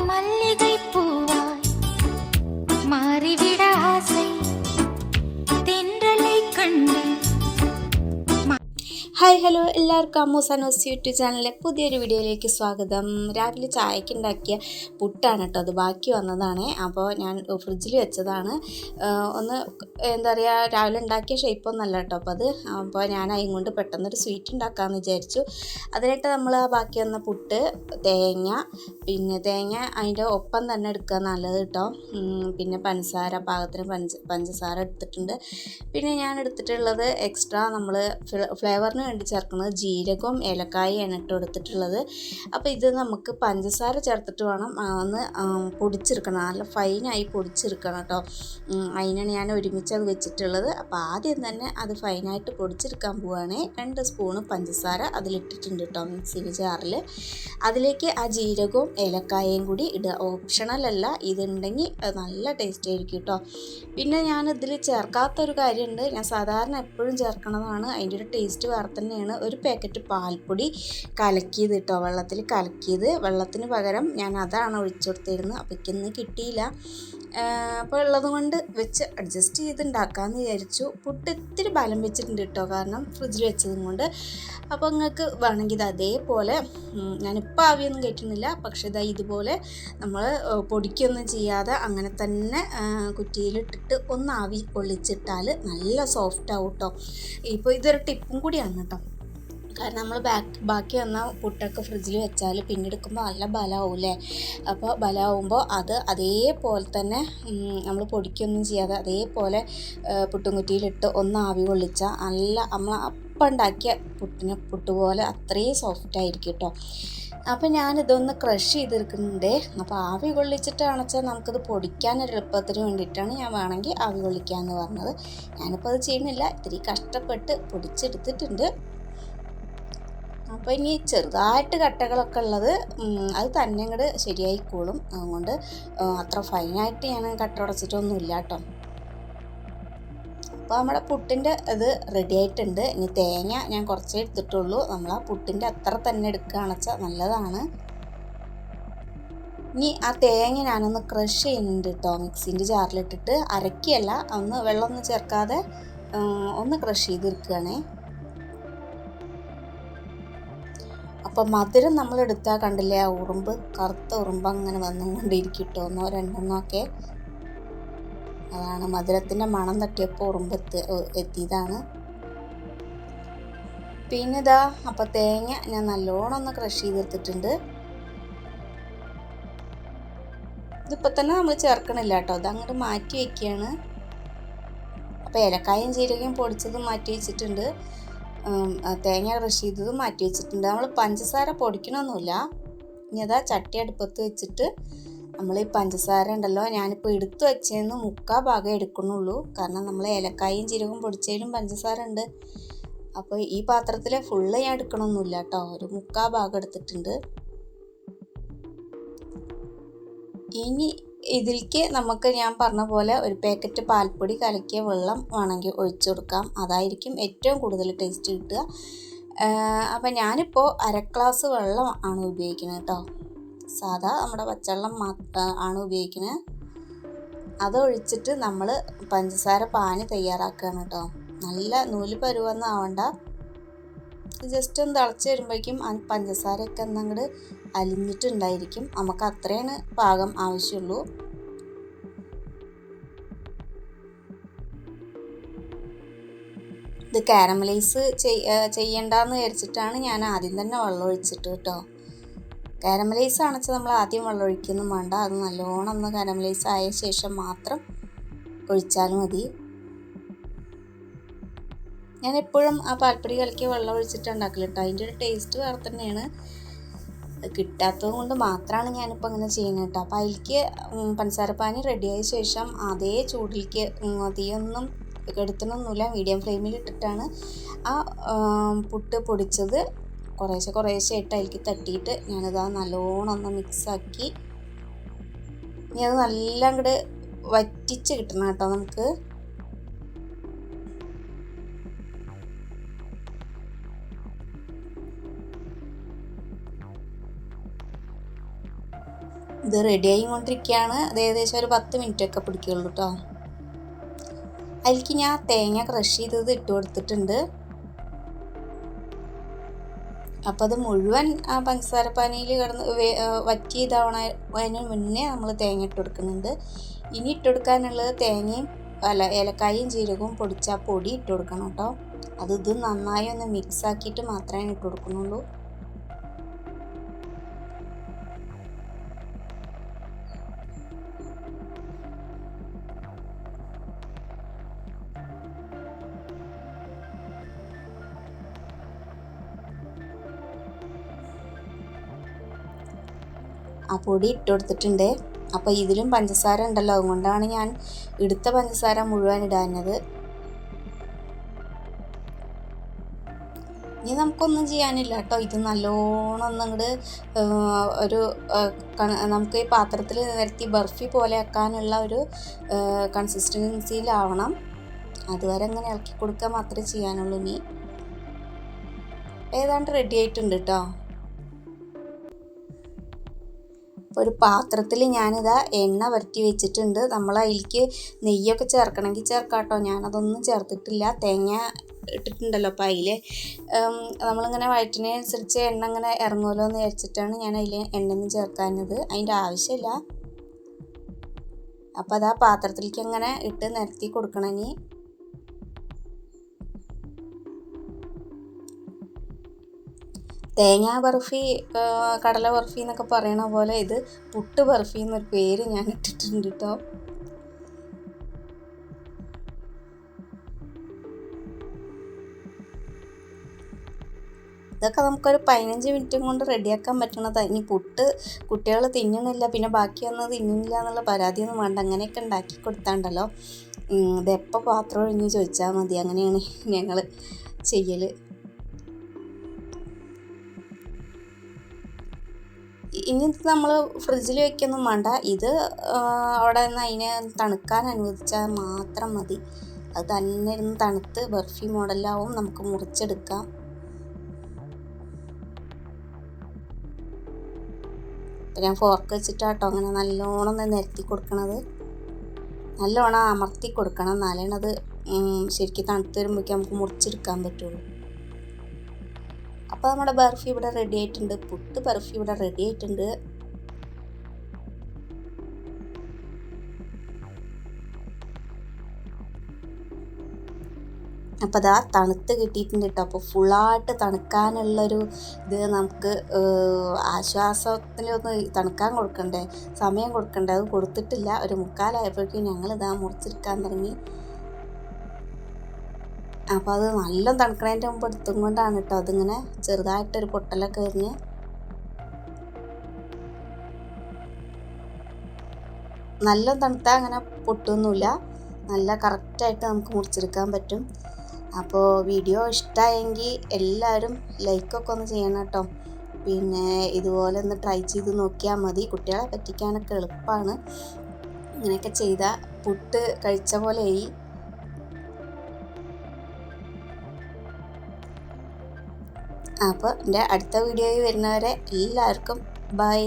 மல்லிகை பூவாய் மாறிவிட ஆசை தென்றலை கண்டு. ഹായ് ഹലോ എല്ലാവർക്കും അമ്മൂസ് അനോസ് യൂട്യൂബ് ചാനലിലെ പുതിയൊരു വീഡിയോയിലേക്ക് സ്വാഗതം. രാവിലെ ചായക്ക് ഉണ്ടാക്കിയ പുട്ടാണ് കേട്ടോ, അത് ബാക്കി വന്നതാണ്. അപ്പോൾ ഞാൻ ഫ്രിഡ്ജിൽ വെച്ചതാണ്. ഒന്ന് എന്താ പറയുക, രാവിലെ ഉണ്ടാക്കിയ ഷേപ്പൊന്നല്ല കേട്ടോ. അപ്പോൾ ഞാൻ അതിന് കൊണ്ട് പെട്ടെന്നൊരു സ്വീറ്റ് ഉണ്ടാക്കാമെന്ന് വിചാരിച്ചു. അതിനായിട്ട് നമ്മൾ ആ ബാക്കി വന്ന പുട്ട്, തേങ്ങ അതിൻ്റെ ഒപ്പം തന്നെ എടുക്കുക നല്ലത് കേട്ടോ. പിന്നെ പഞ്ചസാര, പാകത്തിന് പഞ്ചസാര എടുത്തിട്ടുണ്ട്. പിന്നെ ഞാൻ എടുത്തിട്ടുള്ളത് എക്സ്ട്രാ നമ്മൾ ഫ്ലേവറിന് വേണ്ടി ചേർക്കുന്നത് ജീരകവും ഏലക്കായയാണ് ഇട്ട് എടുത്തിട്ടുള്ളത്. അപ്പോൾ ഇത് നമുക്ക് പഞ്ചസാര ചേർത്തിട്ട് വേണം ഒന്ന് പൊടിച്ചെടുക്കണം, നല്ല ഫൈനായി പൊടിച്ചെടുക്കണം കേട്ടോ. അതിനാണ് ഞാൻ ഒരുമിച്ച് അത് വെച്ചിട്ടുള്ളത്. അപ്പോൾ ആദ്യം തന്നെ അത് ഫൈനായിട്ട് പൊടിച്ചെടുക്കാൻ പോവുകയാണെ. 2 സ്പൂണ് പഞ്ചസാര അതിലിട്ടിട്ടുണ്ട് കേട്ടോ മിക്സിയുടെ ജാറിൽ. അതിലേക്ക് ആ ജീരകവും ഏലക്കായയും കൂടി ഇടുക, ഓപ്ഷണലല്ല, ഇതുണ്ടെങ്കിൽ നല്ല ടേസ്റ്റ് ആയിരിക്കും കേട്ടോ. പിന്നെ ഞാനിതിൽ ചേർക്കാത്തൊരു കാര്യമുണ്ട്, ഞാൻ സാധാരണ എപ്പോഴും ചേർക്കണതാണ്, അതിൻ്റെ ഒരു ടേസ്റ്റ് വേറെ തന്നെയാണ്. ഒരു പാക്കറ്റ് പാൽപ്പൊടി കലക്കിയത് കേട്ടോ, വെള്ളത്തിൽ കലക്കിയത്. വെള്ളത്തിന് പകരം ഞാൻ അതാണ് ഒഴിച്ചു കൊടുത്തിരുന്നത്. അപ്പോൾ എനിക്കിന്ന് കിട്ടിയില്ല. അപ്പോൾ ഉള്ളത് കൊണ്ട് വെച്ച് അഡ്ജസ്റ്റ് ചെയ്ത് ഉണ്ടാക്കാമെന്ന് വിചാരിച്ചു. പുട്ട് ഇത്തിരി ബലം വെച്ചിട്ടുണ്ട് കേട്ടോ, കാരണം ഫ്രിഡ്ജിൽ വെച്ചതും കൊണ്ട്. അപ്പോൾ നിങ്ങൾക്ക് വേണമെങ്കിൽ ഇത് അതേപോലെ, ഞാനിപ്പോൾ ആവിയൊന്നും കയറ്റുന്നില്ല, പക്ഷേ ഇതുപോലെ നമ്മൾ പൊടിക്കൊന്നും ചെയ്യാതെ അങ്ങനെ തന്നെ കുറ്റിയിലിട്ടിട്ട് ഒന്ന് ആവി കൊള്ളിച്ചിട്ടാൽ നല്ല സോഫ്റ്റ് ആവും കേട്ടോ. ഇപ്പോൾ ഇതൊരു ടിപ്പും കൂടിയാണ് കേട്ടോ, കാരണം നമ്മൾ ബാക്കി വന്ന പുട്ടൊക്കെ ഫ്രിഡ്ജിൽ വെച്ചാൽ പിന്നെ എടുക്കുമ്പോൾ നല്ല ബലമാവില്ലേ. അപ്പോൾ ബലമാവുമ്പോൾ അത് അതേപോലെ തന്നെ നമ്മൾ പൊടിക്കൊന്നും ചെയ്യാതെ അതേപോലെ പുട്ടും കുറ്റിയിലിട്ട് ഒന്ന് ആവി കൊള്ളിച്ചാൽ നല്ല നമ്മൾ അപ്പം ഉണ്ടാക്കിയ പുട്ട് പോലെ അത്രയും സോഫ്റ്റായിരിക്കും കേട്ടോ. അപ്പോൾ ഞാനിതൊന്ന് ക്രഷ് ചെയ്തെടുക്കുന്നുണ്ട്. അപ്പോൾ ആവി കൊള്ളിച്ചിട്ടാണെന്ന് വെച്ചാൽ നമുക്കത് പൊടിക്കാനൊരു എളുപ്പത്തിന് വേണ്ടിയിട്ടാണ് ഞാൻ വേണമെങ്കിൽ ആവി കൊള്ളിക്കാമെന്ന് പറഞ്ഞത്. ഞാനിപ്പോൾ അത് ചെയ്യുന്നില്ല, ഇത്തിരി കഷ്ടപ്പെട്ട് പൊടിച്ചെടുത്തിട്ടുണ്ട്. അപ്പോൾ ഇനി ചെറുതായിട്ട് കട്ടകളൊക്കെ ഉള്ളത് അത് തന്നെ ഇങ്ങോട്ട് ശരിയായിക്കോളും. അതുകൊണ്ട് അത്ര ഫൈനായിട്ട് ഞാൻ കട്ട ഉടച്ചിട്ടൊന്നുമില്ല കേട്ടോ. അപ്പോൾ നമ്മുടെ പുട്ടിൻ്റെ ഇത് റെഡി ആയിട്ടുണ്ട്. ഇനി തേങ്ങ ഞാൻ കുറച്ചേ എടുത്തിട്ടുള്ളൂ, നമ്മൾ ആ പുട്ടിൻ്റെ അത്ര തന്നെ എടുക്കുകയാണെന്ന് വെച്ചാൽ നല്ലതാണ്. ഇനി ആ തേങ്ങ ഞാനൊന്ന് ക്രഷ് ചെയ്യുന്നുണ്ട് കേട്ടോ, മിക്സിൻ്റെ ജാറിലിട്ടിട്ട്. അരക്കിയല്ല, ഒന്ന് വെള്ളമൊന്നും ചേർക്കാതെ ഒന്ന് ക്രഷ് ചെയ്തെടുക്കുകയാണേ. അപ്പോൾ മധുരം നമ്മളെടുത്താൽ കണ്ടില്ലേ, ആ ഉറുമ്പ്, കറുത്ത ഉറുമ്പ് അങ്ങനെ വന്നുകൊണ്ടിരിക്കും കേട്ടോ, 1-2 ഒക്കെ. അതാണ് മധുരത്തിൻ്റെ മണം തട്ടിയപ്പോൾ ഉറുമ്പ് എത്തിയതാണ്. പിന്നെ ഇതാ, അപ്പോൾ തേങ്ങ ഞാൻ നല്ലോണം ഒന്ന് ക്രഷ് ചെയ്തെടുത്തിട്ടുണ്ട്. ഇതിപ്പോൾ തന്നെ നമ്മൾ ചേർക്കണില്ല കേട്ടോ, അതങ്ങോട്ട് മാറ്റി വയ്ക്കുകയാണ്. അപ്പോൾ ഏലക്കായും ജീരകവും പൊടിച്ചതും മാറ്റി വെച്ചിട്ടുണ്ട്, തേങ്ങ ക്രഷ് ചെയ്തതും മാറ്റി വെച്ചിട്ടുണ്ട്. നമ്മൾ പഞ്ചസാര പൊടിക്കണമൊന്നുമില്ല. ഇനി അതാ ചട്ടി അടുപ്പത്ത് വെച്ചിട്ട് നമ്മൾ ഈ പഞ്ചസാര ഉണ്ടല്ലോ, ഞാനിപ്പോൾ എടുത്തു വെച്ചതെന്ന് 3/4 ഭാഗം എടുക്കണുള്ളൂ, കാരണം നമ്മൾ ഏലക്കായും ജീരകവും പൊടിച്ചതിലും പഞ്ചസാര ഉണ്ട്. അപ്പോൾ ഈ പാത്രത്തിൽ ഫുള്ള് ഞാൻ എടുക്കണമൊന്നുമില്ല കേട്ടോ, ഒരു 3/4 ഭാഗം എടുത്തിട്ടുണ്ട്. ഇനി ഇതിലേക്ക് നമുക്ക് ഞാൻ പറഞ്ഞ പോലെ ഒരു പാക്കറ്റ് പാൽപ്പൊടി കലക്കിയ വെള്ളം വേണമെങ്കിൽ ഒഴിച്ചു കൊടുക്കാം, അതായിരിക്കും ഏറ്റവും കൂടുതൽ ടേസ്റ്റ് കിട്ടുക. അപ്പം ഞാനിപ്പോൾ 1/2 ഗ്ലാസ് വെള്ളം ആണ് ഉപയോഗിക്കുന്നത് കേട്ടോ, സാധാ നമ്മുടെ പച്ചവെള്ളം ആണ് ഉപയോഗിക്കുന്നത്. അതൊഴിച്ചിട്ട് നമ്മൾ പഞ്ചസാര പാനി തയ്യാറാക്കുകയാണ് കേട്ടോ. നല്ല നൂല് പരുവൊന്നും ആവണ്ട, ജസ്റ്റ് ഒന്ന് തിളച്ച് വരുമ്പോഴേക്കും പഞ്ചസാരയൊക്കെ ഒന്നങ്ങോട്ട് അലിഞ്ഞിട്ടുണ്ടായിരിക്കും. നമുക്ക് അത്രയാണ് പാകം ആവശ്യമുള്ളൂ. ഇത് കാരമലൈസ് ചെയ്യണ്ടെന്ന് വിചാരിച്ചിട്ടാണ് ഞാൻ ആദ്യം തന്നെ വെള്ളം ഒഴിച്ചിട്ട് കേട്ടോ. കാരമലൈസ് ആണെന്ന് നമ്മൾ ആദ്യം വെള്ളം ഒഴിക്കൊന്നും വേണ്ട, അത് നല്ലോണം ഒന്ന് കാരമലൈസ് ആയ ശേഷം മാത്രം ഒഴിച്ചാലും മതി. ഞാൻ എപ്പോഴും ആ പാൽപ്പൊടി കലക്കിയ വെള്ളം ഒഴിച്ചിട്ട് ഉണ്ടാക്കില്ല കേട്ടോ, അതിൻ്റെ ഒരു ടേസ്റ്റ് വേറെ തന്നെയാണ്. കിട്ടാത്തത് കൊണ്ട് മാത്രമാണ് ഞാനിപ്പോൾ അങ്ങനെ ചെയ്യുന്നത് കേട്ടോ. അപ്പോൾ അതിലേക്ക് പഞ്ചസാരപ്പാനി റെഡിയായ ശേഷം അതേ ചൂടിലേക്ക് തീയൊന്നും കെടുത്തണമൊന്നുമില്ല, മീഡിയം ഫ്ലെയിമിൽ ഇട്ടിട്ടാണ് ആ പുട്ട് പൊടിച്ചത് കുറേശ്ശെ ആയിട്ട് അതിലേക്ക് തട്ടിയിട്ട് ഞാനത് നല്ലോണം ഒന്ന് മിക്സാക്കി. ഇനി അത് നല്ല അങ്ങോട്ട് വറ്റിച്ച് കിട്ടണം കേട്ടോ നമുക്ക്. ഇത് റെഡി ആയിക്കൊണ്ടിരിക്കുകയാണ്. അത് ഏകദേശം ഒരു 10 മിനിറ്റൊക്കെ പിടിക്കുള്ളൂ കേട്ടോ. അതിലേക്ക് ഞാൻ തേങ്ങ ക്രഷ് ചെയ്തത് ഇട്ട് കൊടുത്തിട്ടുണ്ട്. അപ്പോൾ അത് മുഴുവൻ പഞ്ചസാര പാനിയിൽ കിടന്ന് വറ്റി ഇതാവണതിന് മുന്നേ നമ്മൾ തേങ്ങ ഇട്ട് കൊടുക്കുന്നുണ്ട്. ഇനി ഇട്ട് കൊടുക്കാനുള്ളത് തേങ്ങയും ഏലക്കായും ജീരകവും പൊടിച്ച പൊടി ഇട്ട് കൊടുക്കണം കേട്ടോ. ഇത് നന്നായി ഒന്ന് മിക്സ് ആക്കിയിട്ട് മാത്രമേ ഇട്ട് കൊടുക്കുന്നുള്ളൂ. ആ പൊടി ഇട്ട് കൊടുത്തിട്ടുണ്ട്. അപ്പോൾ ഇതിലും പഞ്ചസാര ഉണ്ടല്ലോ, അതുകൊണ്ടാണ് ഞാൻ എടുത്ത പഞ്ചസാര മുഴുവൻ ഇടാഞ്ഞത്. ഇനി നമുക്കൊന്നും ചെയ്യാനില്ല കേട്ടോ. ഇത് നല്ലോണം ഒന്നങ്ങോട്ട് നമുക്ക് ഈ പാത്രത്തിൽ നിരത്തി ബർഫി പോലെ ആക്കാനുള്ള ഒരു കൺസിസ്റ്റൻസിയിലാവണം. അതുവരെ അങ്ങനെ ഇളക്കി കൊടുക്കുക മാത്രമേ ചെയ്യാനുള്ളൂ. ഇനി ഏതാണ്ട് റെഡി ആയിട്ടുണ്ട് കേട്ടോ. ഒരു പാത്രത്തിൽ ഞാനിതാ എണ്ണ വരട്ടി വെച്ചിട്ടുണ്ട്. നമ്മൾ അതിലേക്ക് നെയ്യൊക്കെ ചേർക്കണമെങ്കിൽ ചേർക്കാം കേട്ടോ. ഞാനതൊന്നും ചേർത്തിട്ടില്ല. തേങ്ങ ഇട്ടിട്ടുണ്ടല്ലോ. അപ്പോൾ അതിൽ നമ്മളിങ്ങനെ വഴറ്റിനനുസരിച്ച് എണ്ണ ഇങ്ങനെ ഇറങ്ങുമല്ലോ എന്ന് വിചാരിച്ചിട്ടാണ് ഞാൻ അതിൽ എണ്ണയൊന്നും ചേർക്കാഞ്ഞത്. അതിൻ്റെ ആവശ്യമില്ല. അപ്പോൾ അതാ പാത്രത്തിലേക്ക് അങ്ങനെ ഇട്ട് നിരത്തി കൊടുക്കണം. ഇനി തേങ്ങ ബർഫി, കടല ബർഫി എന്നൊക്കെ പറയണ പോലെ ഇത് പുട്ട് ബർഫി എന്നൊരു പേര് ഞാൻ ഇട്ടിട്ടുണ്ട് കേട്ടോ. ഇതൊക്കെ നമുക്കൊരു 15 മിനിറ്റും കൊണ്ട് റെഡിയാക്കാൻ പറ്റണതാണ്. ഇനി പുട്ട് കുട്ടികൾ തിന്നണില്ല, പിന്നെ ബാക്കി വന്നത് തിന്നുന്നില്ല എന്നുള്ള പരാതിയൊന്നും വേണ്ട. അങ്ങനെയൊക്കെ ഉണ്ടാക്കി കൊടുത്താണ്ടല്ലോ. ഇതെപ്പോൾ പാത്രം ഒഴിഞ്ഞ് ചോദിച്ചാൽ മതി. അങ്ങനെയാണ് ഞങ്ങൾ ചെയ്യൽ. ഇനി നമ്മൾ ഫ്രിഡ്ജിൽ വയ്ക്കൊന്നും വേണ്ട. ഇത് അവിടെ നിന്ന് അതിനെ തണുക്കാൻ അനുവദിച്ചാൽ മാത്രം മതി. അത് തന്നെ ഇരുന്ന് തണുത്ത് ബർഫി മോഡലാവും. നമുക്ക് മുറിച്ചെടുക്കാം. ഞാൻ ഫോർക്ക് വെച്ചിട്ടാട്ടോ അങ്ങനെ നല്ലോണം നിരത്തി കൊടുക്കണത്. നല്ലോണം അമർത്തി കൊടുക്കണം, എന്നാലേ അത് ശരിക്കും തണുത്ത് വരുമ്പോഴേക്കും നമുക്ക് മുറിച്ചെടുക്കാൻ പറ്റുള്ളൂ. അപ്പോൾ നമ്മുടെ ബർഫി ഇവിടെ റെഡി ആയിട്ടുണ്ട്. പുട്ട് ബർഫി ഇവിടെ റെഡി ആയിട്ടുണ്ട്. അപ്പോൾ അതാ തണുത്ത് കിട്ടിയിട്ടുണ്ട് കേട്ടോ. അപ്പോൾ ഫുള്ളായിട്ട് തണുക്കാനുള്ളൊരു ഇത് നമുക്ക് ആശ്വാസത്തിലൊന്ന് തണുക്കാൻ കൊടുക്കണ്ടേ, സമയം കൊടുക്കണ്ടേ. അത് കൊടുത്തിട്ടില്ല. ഒരു 3:15 ഞങ്ങളിതാ മുറിച്ചെടുക്കാൻ തുടങ്ങി. അപ്പോൾ അത് നല്ല തണുക്കണതിൻ്റെ മുമ്പ് എടുത്തും കൊണ്ടാണ് കേട്ടോ അതിങ്ങനെ ചെറുതായിട്ടൊരു പൊട്ടലൊക്കെ വരുന്നത്. നല്ല തണുത്താൽ അങ്ങനെ പൊട്ടൊന്നുമില്ല. നല്ല കറക്റ്റായിട്ട് നമുക്ക് മുറിച്ചെടുക്കാൻ പറ്റും. അപ്പോൾ വീഡിയോ ഇഷ്ടമായെങ്കിൽ എല്ലാവരും ലൈക്കൊക്കെ ഒന്ന് ചെയ്യണം കേട്ടോ. പിന്നെ ഇതുപോലെ ഒന്ന് ട്രൈ ചെയ്ത് നോക്കിയാൽ മതി. കുട്ടികളെ പറ്റിക്കാനൊക്കെ എളുപ്പമാണ്. ഇങ്ങനെയൊക്കെ ചെയ്താൽ പുട്ട് കഴിച്ച പോലെയായി. അപ്പോൾ എൻ്റെ അടുത്ത വീഡിയോയിൽ വരുന്നവരെ എല്ലാവർക്കും ബൈ.